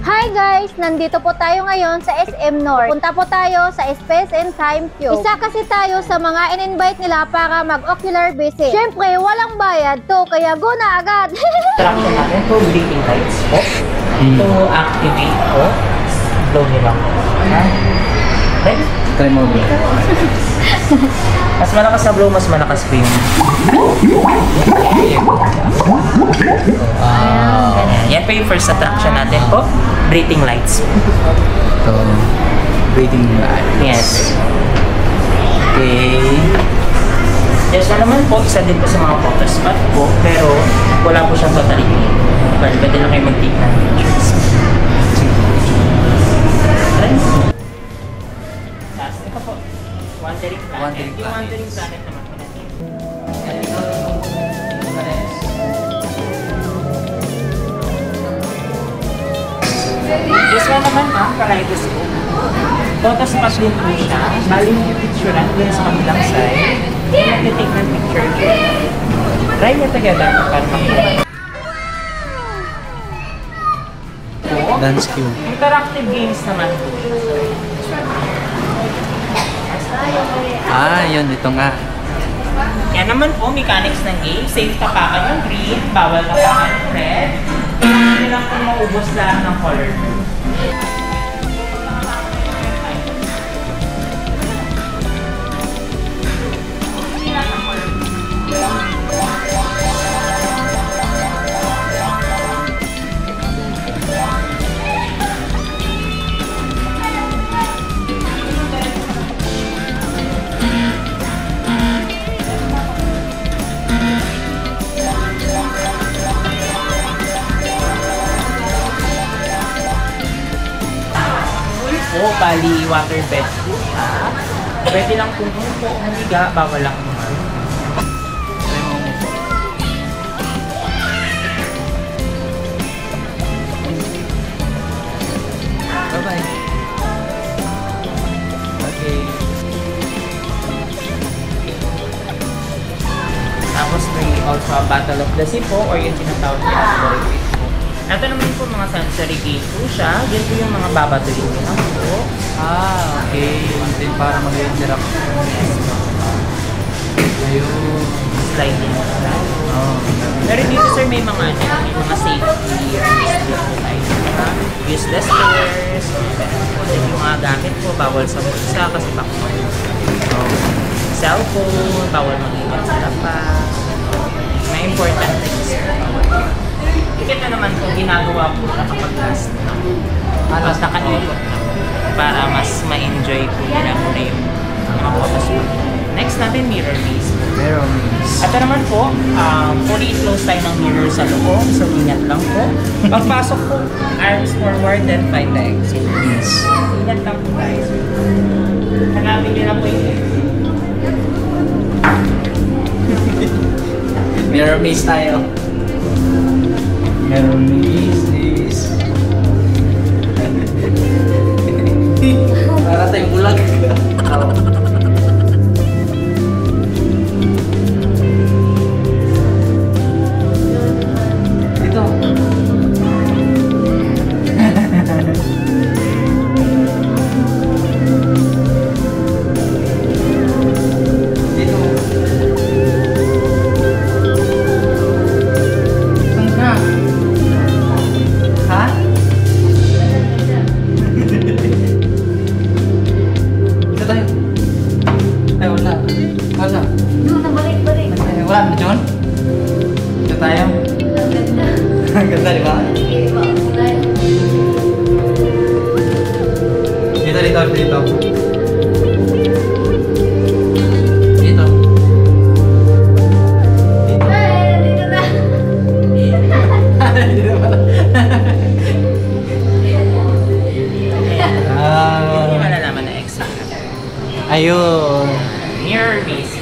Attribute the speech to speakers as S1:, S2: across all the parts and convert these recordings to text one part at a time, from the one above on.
S1: Hi guys! Nandito po tayo ngayon sa SM North. Punta po tayo sa Space and Time Cube. Isa kasi tayo sa mga in-invite nila para mag-ocular visit. Siyempre, walang bayad to, kaya go na agad!
S2: Attraction natin to blinking lights po. To activate po. Blow nyo lang. Ready?
S3: Try mo bro.
S2: Mas malakas sa blow, mas malakas po yung... Yan po yung first attraction natin po. Breathing lights.
S3: So, breathing lights.
S2: Yes.
S3: Okay.
S2: Yes na naman po, isa din po sa mga photo spot po, pero wala po siyang totally clean. Well, pwede lang kayo mag-take ng pictures. Last, ito po. Wandering planet.
S3: Wandering
S2: Yung
S3: planet.
S2: wandering planet naman po natin. This one naman ma'am, kaleidoscope. Photo spot din po siya. Bali yung picturean din sa kabilang side. Nag-take ng picture. Try niya together para makita.
S3: Dance cube.
S2: Interactive games naman po siya.
S3: Ah, yun. Ito nga.
S2: Yan naman po, mechanics ng game. Safe tapakan yung green, bawal tapakan yung red. Hindi lang po maubos lahat ng color. Po, bali water bed po siya. Pwede lang kung po naliga, bawal lang naman.
S3: Bye-bye. Okay.
S2: Tapos may also a Battle of the Sea po, or yung tinatawag na Aquarius po. Ito naman po mga sensory game po siya. Yan po yung mga babatuin nyo lang po.
S3: Ah, okay. Then para mag-interact. Ayun.
S2: Slide din po lang.
S3: Oh.
S2: Pero dito sir may mga safety rules po tayo. Useless chairs, yung mga gamit po, bawal sa bulsa kasi backward. Cellphone, bawal mag-iwan sa lapas. May important things. Ito naman po, ginagawa po siya kapag last na. Tapos naka-ikot na. Para mas ma-enjoy po nila muna yung mga photos po. Next natin, mirror maze po.
S3: Mirror maze.
S2: Ito naman po, fully close tayo ng mirror sa loob. So, ingat lang po. Pagpasok po, arms forward, then find the exit.
S3: Yes.
S2: Ingat lang po tayo. Hanapin nyo na po yung exit.
S3: Mirror maze tayo. Mirror maze is... Para tayong bulag. Dito. Dito. Saan ka? Ha? Dito tayo. Ay, wala. Wala.
S1: No, nabalik-balik.
S3: Ay, wala na, John? Dito tayo. Ang ganda, di ba? Dito, dito, dito. Dito. Dito. Dito pala.
S2: Hindi malalaman na exit.
S3: Ayun.
S2: Mirror maze.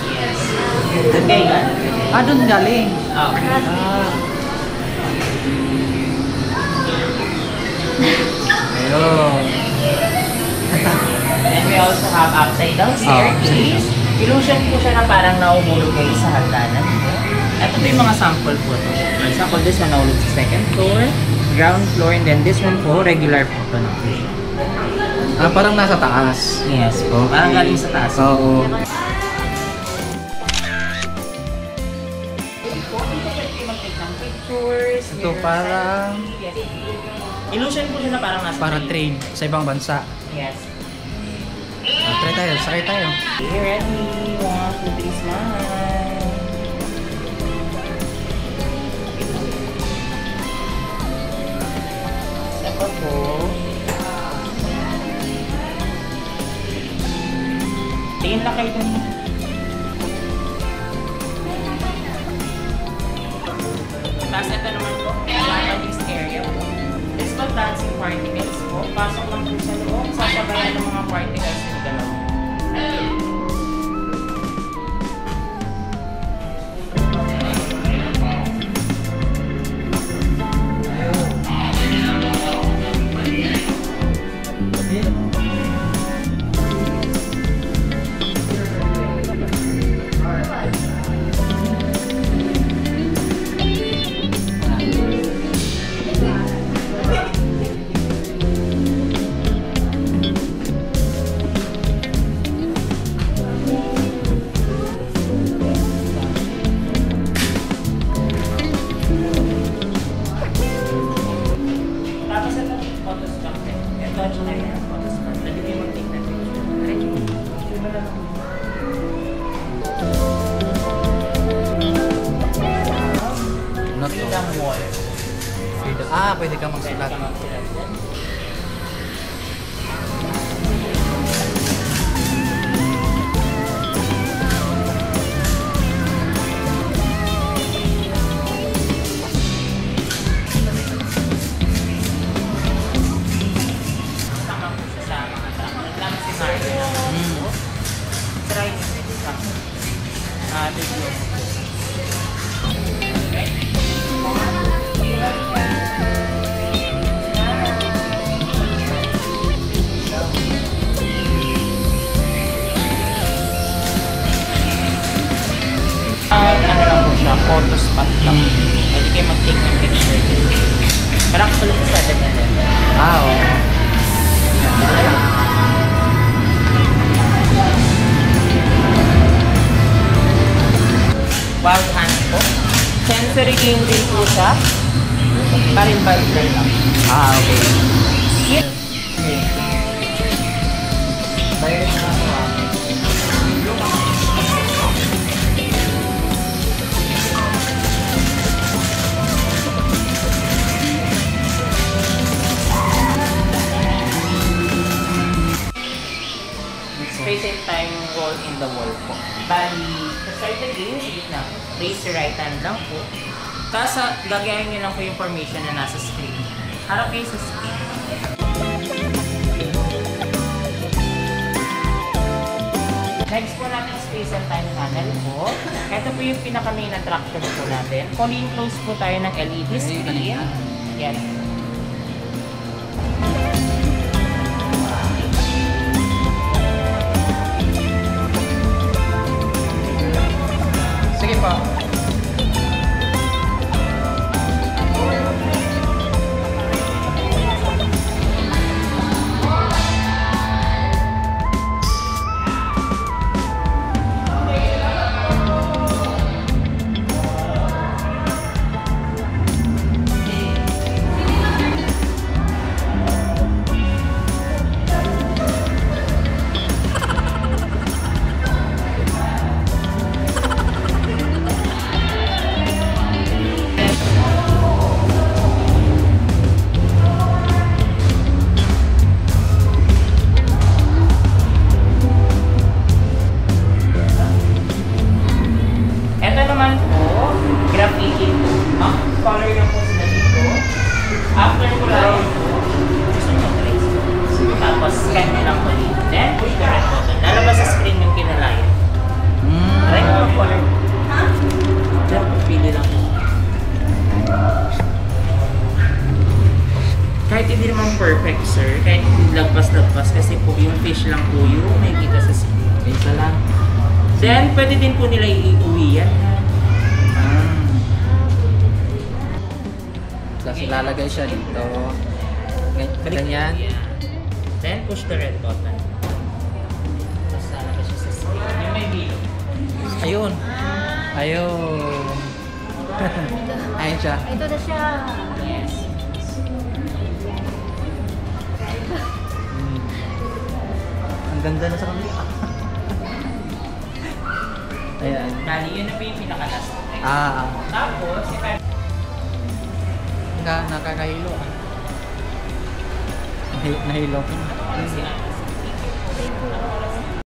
S2: Yes. Okay,
S3: Ah, doon galing.
S2: Okay.
S3: Ayun.
S2: And we also have upside down staircase. Illusion po siya na parang nauhulog kayo sa hagdanan. Ito po yung mga sample po. For example, this one nahulog sa second floor, ground floor, and then this one po, regular po ito na po siya.
S3: Ah, parang nasa taas.
S2: Yes po, parang galing sa taas.
S3: Oo. Ito parang
S2: Illusion po siya na parang nasa
S3: para train sa ibang bansa.
S2: Yes.
S3: Try tayo, sakay tayo.
S2: Okay, ready? 1, 2, 3, smile. Step up po. Tingin lang kayo dun. Tapos ito naman po, Japanese area po. This po, dancing particles po. Pasok lang po sa loob, sasabayan ng mga particles yung dalawa. Tapos ito, photoscope din. Ito, tsaka yan, photoscope. Pwede kayo mag-take na picture. Ready? Diba lang?
S3: Not
S2: Freedom wall.
S3: Ah, pwede ka magsulat.
S2: Pwede ka magsulat dyan. Tama po siya sa mga tama. Lang si Mario naman po. Try nyo. Video. Ano lang po siya, photo spot lang. Pwede kayo mag-take ng picture. Parang kulit sa 7-Eleven.
S3: Ah, oo.
S2: Wild hands po. Sensory game din po siya. Baril-baril lang.
S3: Ah, okay.
S2: Yes. Baril na po. Space and time wall in the wall po. Bali, to start the game, sige na. Raise your right hand lang po. Tapos, gagayahin nyo lang po yung formation na nasa screen. Harap kayo sa screen. Next po natin space and time panel po. Ito po yung pinaka-main attraction po natin. Calling close po tayo ng LED screen. Yan.
S3: Sige pa. Color lang po sila dito. After ko lang, gusto nyo trace. Tapos scan nyo lang po dito. Then push the red button. Lalabas sa screen yung kinalayan. Try ko ang color. Then pili lang po. Kahit hindi naman perfect sir, kahit hindi lagpas-lagpas kasi po yung fish lang po yung may kita sa screen. Isa lang.
S2: Then pwede din po nila iuwi yan.
S4: Tapos ilalagay siya dito. Ganyan.
S3: Yeah. Then push the red button. Tapos lalabas siya sa screen. Yung may bilog.
S4: Ayun. Ayun. Ayun siya.
S1: Ito na siya.
S3: Yes.
S4: Ang ganda na sa kamila. Ayan.
S3: Bali, yun na po yung pinaka-last. Tapos,
S4: Nakakahilo. Nahilo ko.
S3: kasi